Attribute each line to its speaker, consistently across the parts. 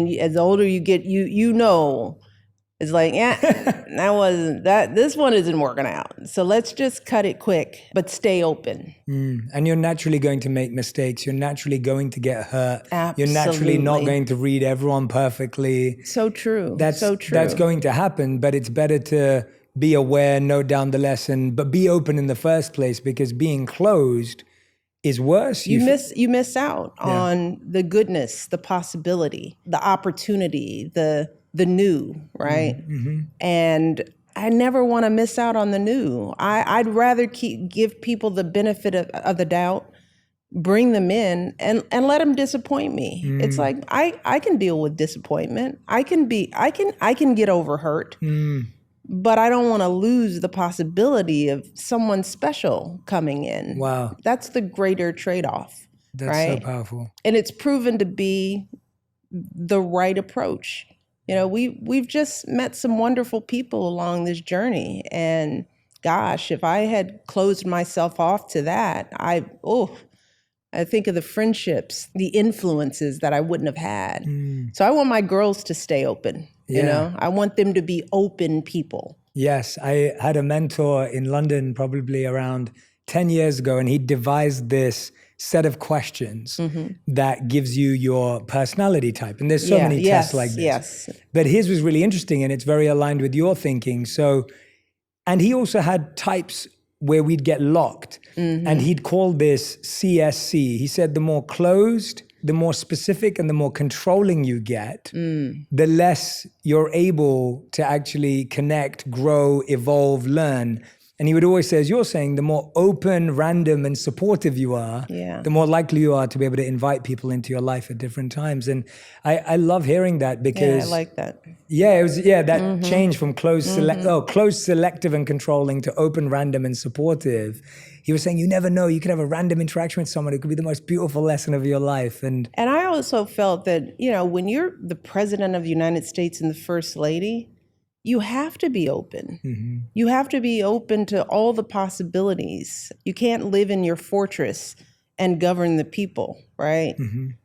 Speaker 1: As the older you get, you know, it's like, this one isn't working out. So let's just cut it quick, but stay open.
Speaker 2: And you're naturally going to make mistakes. You're naturally going to get hurt.
Speaker 1: Absolutely.
Speaker 2: You're naturally not going to read everyone perfectly.
Speaker 1: So true.
Speaker 2: That's going to happen, but it's better to be aware, note down the lesson, but be open in the first place, because being closed is worse.
Speaker 1: You miss out on the goodness, the possibility, the opportunity, the new, right?
Speaker 2: Mm-hmm.
Speaker 1: And I never want to miss out on the new. I'd rather give people the benefit of the doubt, bring them in, and let them disappoint me. It's like I can deal with disappointment. I can get over hurt. But I don't want to lose the possibility of someone special coming in.
Speaker 2: Wow.
Speaker 1: That's the greater trade-off.
Speaker 2: That's
Speaker 1: right?
Speaker 2: so powerful.
Speaker 1: And it's proven to be the right approach. You know, we've just met some wonderful people along this journey. And gosh, if I had closed myself off to that, I think of the friendships, the influences that I wouldn't have had. So I want my girls to stay open. You know, I want them to be open people.
Speaker 2: Yes, I had a mentor in London probably around 10 years ago, and he devised this set of questions that gives you your personality type. And there's so many tests like this.
Speaker 1: Yes.
Speaker 2: But his was really interesting, and it's very aligned with your thinking. So, and he also had types where we'd get locked, and he'd call this CSC. He said the more closed, the more specific, and the more controlling you get, the less you're able to actually connect, grow, evolve, learn. And he would always say, as you're saying, the more open, random, and supportive you are, the more likely you are to be able to invite people into your life at different times. And I love hearing that, because
Speaker 1: I like that.
Speaker 2: Yeah, it was that change from closed, selective and controlling to open, random, and supportive. He was saying, you never know, you could have a random interaction with someone. It could be the most beautiful lesson of your life. And
Speaker 1: I also felt that, you know, when you're the president of the United States and the first lady, you have to be open. You have to be open to all the possibilities. You can't live in your fortress and govern the people, right?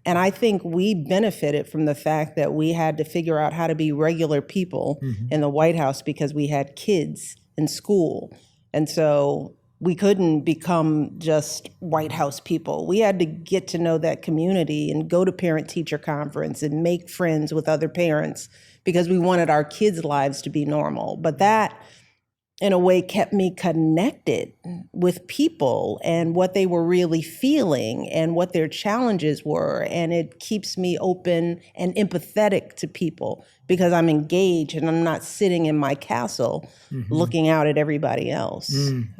Speaker 1: And I think we benefited from the fact that we had to figure out how to be regular people in the White House, because we had kids in school. And so we couldn't become just White House people. We had to get to know that community and go to parent-teacher conference and make friends with other parents, because we wanted our kids' lives to be normal. But that, in a way, kept me connected with people and what they were really feeling and what their challenges were. And it keeps me open and empathetic to people, because I'm engaged and I'm not sitting in my castle looking out at everybody else.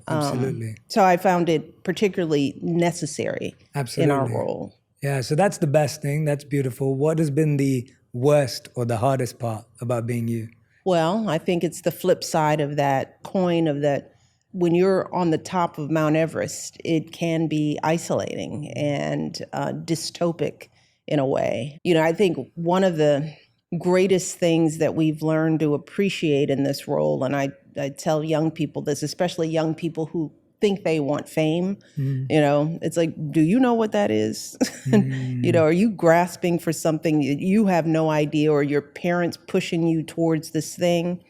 Speaker 2: Absolutely.
Speaker 1: So I found it particularly necessary in our role.
Speaker 2: Yeah, so that's the best thing. That's beautiful. What has been the worst or the hardest part about being you?
Speaker 1: Well, I think it's the flip side of that coin, of that when you're on the top of Mount Everest, it can be isolating and dystopic in a way. You know, I think one of the greatest things that we've learned to appreciate in this role, and I tell young people this, especially young people who think they want fame, you know, it's like, do you know what that is? You know, are you grasping for something you have no idea, or your parents pushing you towards this thing?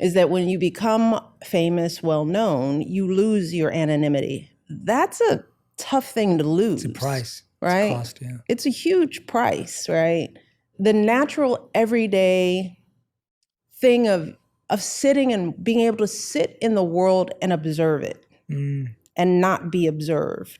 Speaker 1: Is that when you become famous, well-known, you lose your anonymity. That's a tough thing to lose.
Speaker 2: It's a price.
Speaker 1: Right?
Speaker 2: It's a cost, yeah.
Speaker 1: It's a huge price, right? The natural, everyday thing of sitting and being able to sit in the world and observe it. And not be observed.